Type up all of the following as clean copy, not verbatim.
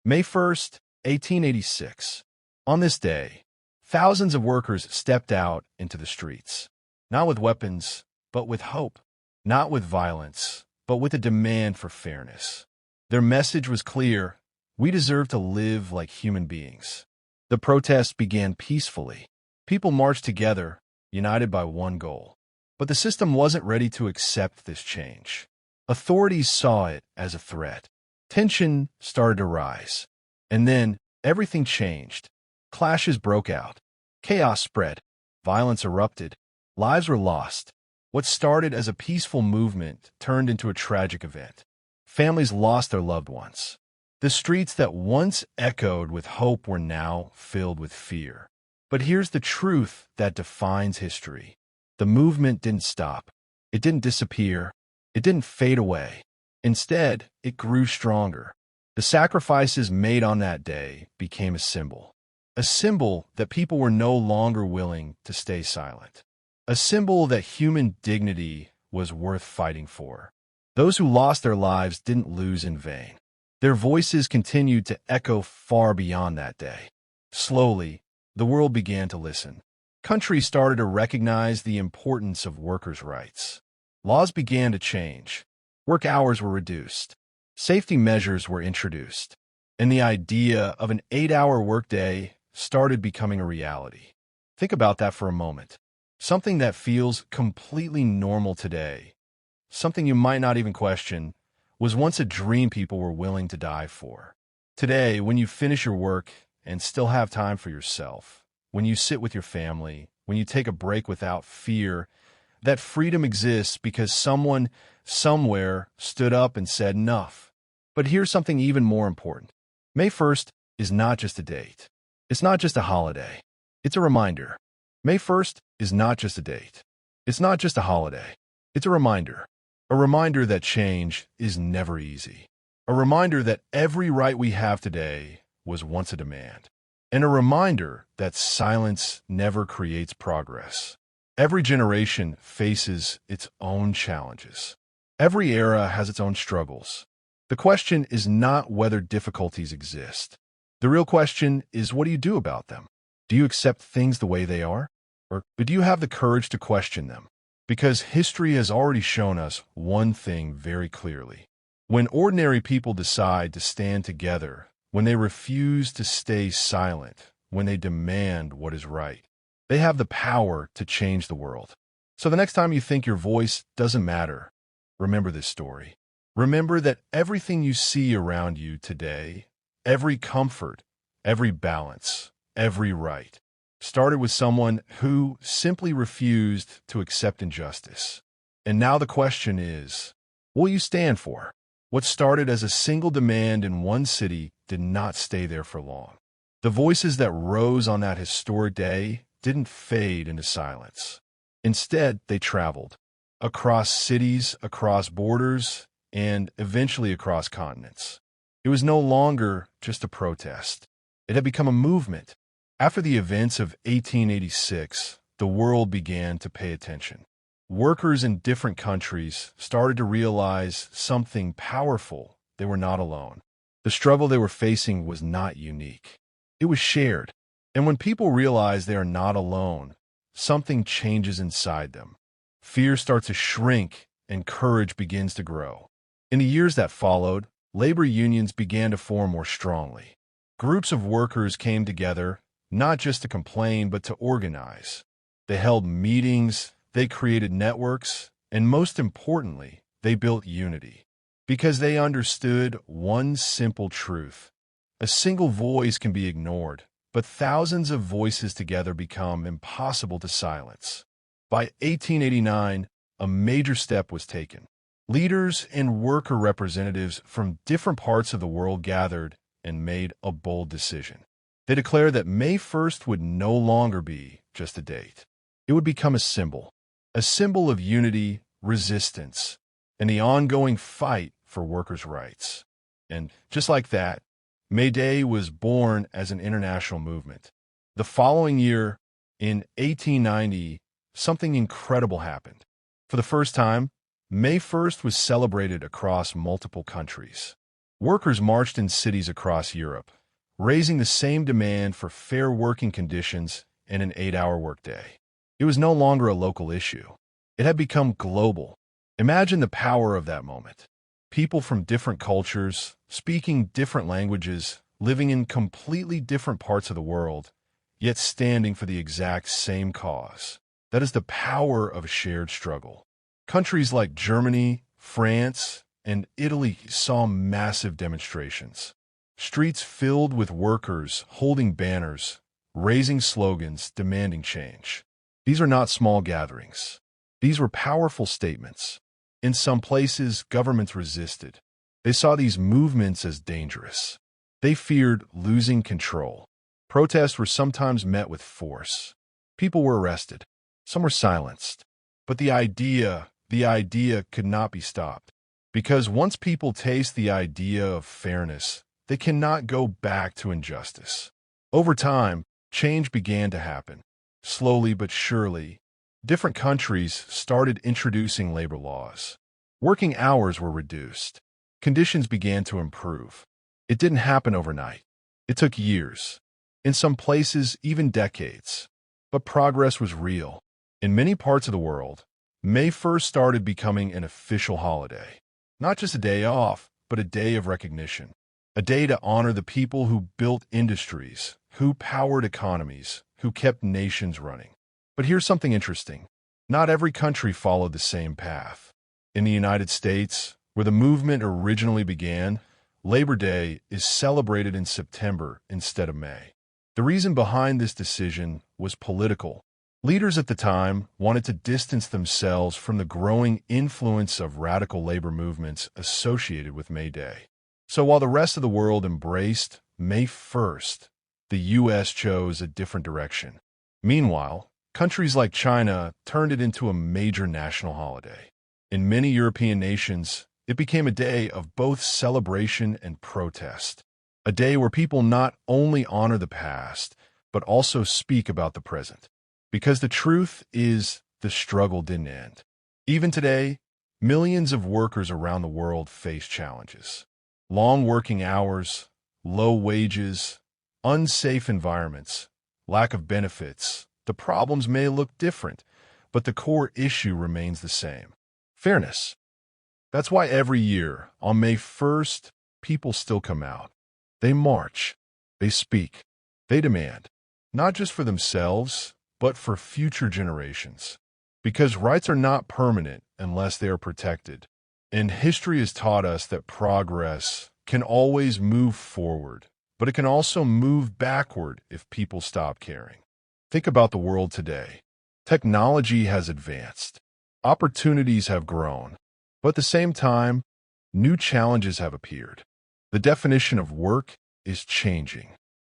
May 1st, 1886. On this day, thousands of workers stepped out into the streets, not with weapons, but with hope, not with violence, but with a demand for fairness. Their message was clear: we deserve to live like human beings. The protests began peacefully. People marched together, united by one goal. But the system wasn't ready to accept this change. Authorities saw it as a threat. Tension started to rise. And then everything changed. Clashes broke out. Chaos spread. Violence erupted. Lives were lost. What started as a peaceful movement turned into a tragic event. Families lost their loved ones. The streets that once echoed with hope were now filled with fear. But here's the truth that defines history. The movement didn't stop. It didn't disappear. It didn't fade away. Instead, it grew stronger. The sacrifices made on that day became a symbol that people were no longer willing to stay silent, a symbol that human dignity was worth fighting for. Those who lost their lives didn't lose in vain. Their voices continued to echo far beyond that day. Slowly, the world began to listen. Countries started to recognize the importance of workers' rights. Laws began to change. Work hours were reduced. Safety measures were introduced. And the idea of an 8-hour workday started becoming a reality. Think about that for a moment. Something that feels completely normal today, something you might not even question, was once a dream people were willing to die for. Today, when you finish your work and still have time for yourself, when you sit with your family, when you take a break without fear, that freedom exists because someone, somewhere, stood up and said enough. But here's something even more important. May 1st is not just a date. It's not just a holiday. It's a reminder. May 1st is not just a date. It's not just a holiday. It's a reminder. A reminder that change is never easy. A reminder that every right we have today was once a demand. And a reminder that silence never creates progress. Every generation faces its own challenges. Every era has its own struggles. The question is not whether difficulties exist. The real question is, what do you do about them? Do you accept things the way they are? Or do you have the courage to question them? Because history has already shown us one thing very clearly. When ordinary people decide to stand together, when they refuse to stay silent, when they demand what is right, they have the power to change the world. So the next time you think your voice doesn't matter, remember this story. Remember that everything you see around you today, every comfort, every balance, every right, started with someone who simply refused to accept injustice. And now the question is, what will you stand for? What started as a single demand in one city did not stay there for long. The voices that rose on that historic day didn't fade into silence. Instead, they traveled across cities, across borders, and eventually across continents. It was no longer just a protest. It had become a movement. After the events of 1886, the world began to pay attention. Workers in different countries started to realize something powerful: they were not alone. The struggle they were facing was not unique. It was shared. And when people realize they are not alone, something changes inside them. Fear starts to shrink and courage begins to grow. In the years that followed, labor unions began to form more strongly. Groups of workers came together, not just to complain, but to organize. They held meetings, they created networks, and most importantly, they built unity. Because they understood one simple truth: a single voice can be ignored, but thousands of voices together become impossible to silence. By 1889, a major step was taken. Leaders and worker representatives from different parts of the world gathered and made a bold decision. They declared that May 1st would no longer be just a date. It would become a symbol of unity, resistance, and the ongoing fight for workers' rights. And just like that, May Day was born as an international movement. The following year, in 1890, something incredible happened. For the first time, May 1st was celebrated across multiple countries. Workers marched in cities across Europe, raising the same demand for fair working conditions and an 8-hour workday. It was no longer a local issue. It had become global. Imagine the power of that moment. People from different cultures, speaking different languages, living in completely different parts of the world, yet standing for the exact same cause. That is the power of a shared struggle. Countries like Germany, France, and Italy saw massive demonstrations. Streets filled with workers holding banners, raising slogans, demanding change. These are not small gatherings. These were powerful statements. In some places, governments resisted. They saw these movements as dangerous. They feared losing control. Protests were sometimes met with force. People were arrested. Some were silenced. But the idea could not be stopped. Because once people taste the idea of fairness, they cannot go back to injustice. Over time, change began to happen. Slowly but surely, different countries started introducing labor laws. Working hours were reduced. Conditions began to improve. It didn't happen overnight. It took years. In some places, even decades. But progress was real. In many parts of the world, May 1st started becoming an official holiday. Not just a day off, but a day of recognition. A day to honor the people who built industries, who powered economies, who kept nations running. But here's something interesting. Not every country followed the same path. In the United States, where the movement originally began, Labor Day is celebrated in September instead of May. The reason behind this decision was political. Leaders at the time wanted to distance themselves from the growing influence of radical labor movements associated with May Day. So while the rest of the world embraced May 1st, the U.S. chose a different direction. Meanwhile, countries like China turned it into a major national holiday. In many European nations, it became a day of both celebration and protest. A day where people not only honor the past, but also speak about the present. Because the truth is, the struggle didn't end. Even today, millions of workers around the world face challenges. Long working hours, low wages, unsafe environments, lack of benefits. The problems may look different, but the core issue remains the same. Fairness. That's why every year, on May 1st, people still come out. They march. They speak. They demand. Not just for themselves, but for future generations. Because rights are not permanent unless they are protected. And history has taught us that progress can always move forward, but it can also move backward if people stop caring. Think about the world today. Technology has advanced. Opportunities have grown. But at the same time, new challenges have appeared. The definition of work is changing.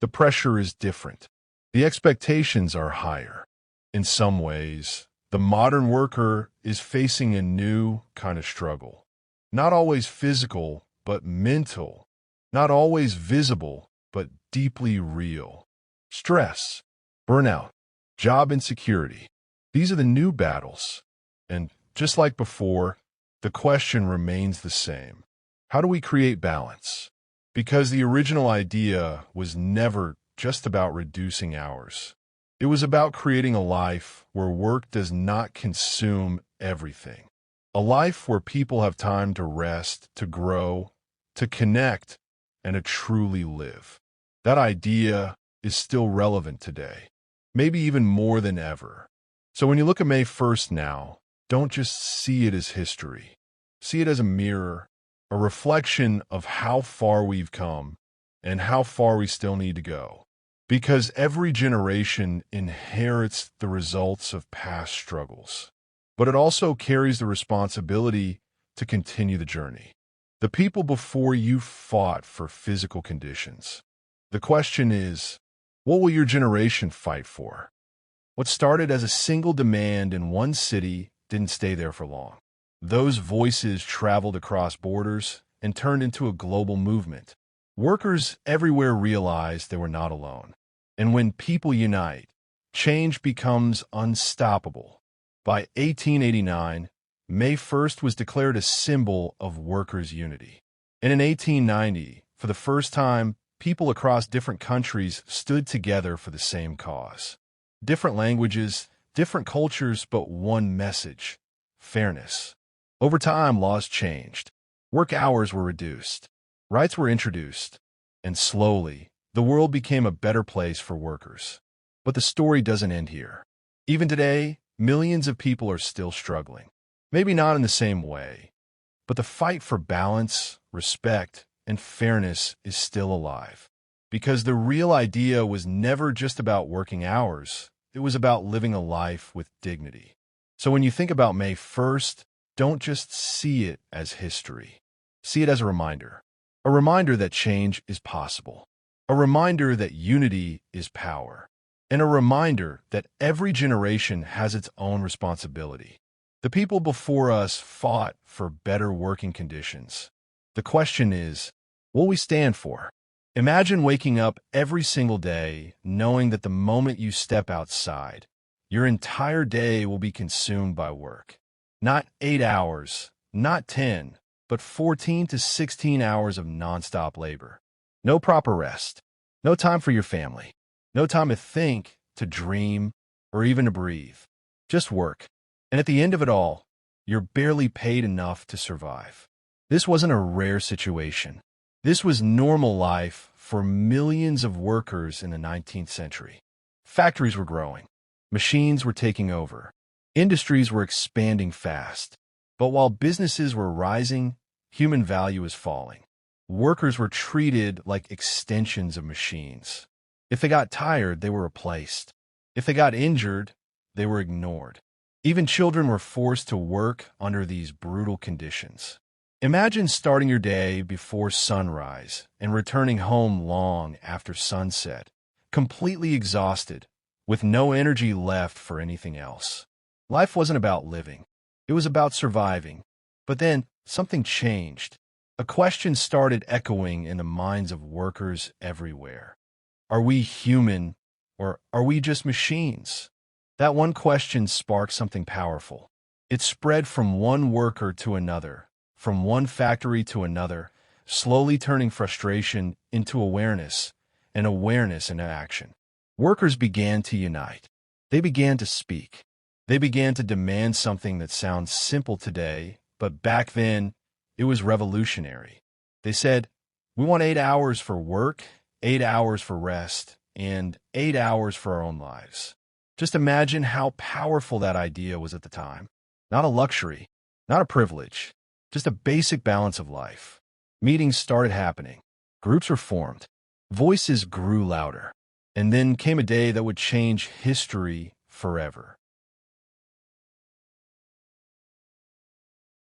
The pressure is different. The expectations are higher. In some ways, the modern worker is facing a new kind of struggle. Not always physical, but mental. Not always visible, but deeply real. Stress, burnout, job insecurity. These are the new battles. And just like before, the question remains the same. How do we create balance? Because the original idea was never just about reducing hours. It was about creating a life where work does not consume everything. A life where people have time to rest, to grow, to connect, and to truly live. That idea is still relevant today, maybe even more than ever. So when you look at May 1st now, don't just see it as history. See it as a mirror, a reflection of how far we've come and how far we still need to go. Because every generation inherits the results of past struggles, but it also carries the responsibility to continue the journey. The people before you fought for physical conditions. The question is, what will your generation fight for? What started as a single demand in one city didn't stay there for long. Those voices traveled across borders and turned into a global movement. Workers everywhere realized they were not alone. And when people unite, change becomes unstoppable. By 1889, May 1st was declared a symbol of workers' unity. And in 1890, for the first time, people across different countries stood together for the same cause. Different languages, different cultures, but one message: fairness. Over time, laws changed. Work hours were reduced. Rights were introduced. And slowly, the world became a better place for workers. But the story doesn't end here. Even today, millions of people are still struggling. Maybe not in the same way, but the fight for balance, respect, and fairness is still alive. Because the real idea was never just about working hours, it was about living a life with dignity. So when you think about May 1st, don't just see it as history. See it as a reminder. A reminder that change is possible. A reminder that unity is power. And a reminder that every generation has its own responsibility. The people before us fought for better working conditions. The question is, what will we stand for? Imagine waking up every single day knowing that the moment you step outside, your entire day will be consumed by work. Not 8 hours, not 10, but 14 to 16 hours of nonstop labor. No proper rest. No time for your family. No time to think, to dream, or even to breathe. Just work. And at the end of it all, you're barely paid enough to survive. This wasn't a rare situation. This was normal life for millions of workers in the 19th century. Factories were growing. Machines were taking over. Industries were expanding fast. But while businesses were rising, human value was falling. Workers were treated like extensions of machines. If they got tired, they were replaced. If they got injured, they were ignored. Even children were forced to work under these brutal conditions. Imagine starting your day before sunrise and returning home long after sunset, completely exhausted, with no energy left for anything else. Life wasn't about living. It was about surviving. But then something changed. A question started echoing in the minds of workers everywhere. Are we human, or are we just machines? That one question sparked something powerful. It spread from one worker to another, from one factory to another, slowly turning frustration into awareness, and awareness into action. Workers began to unite. They began to speak. They began to demand something that sounds simple today, but back then, it was revolutionary. They said, we want 8 hours for work, 8 hours for rest, and 8 hours for our own lives. Just imagine how powerful that idea was at the time. Not a luxury, not a privilege, just a basic balance of life. Meetings started happening. Groups were formed. Voices grew louder. And then came a day that would change history forever.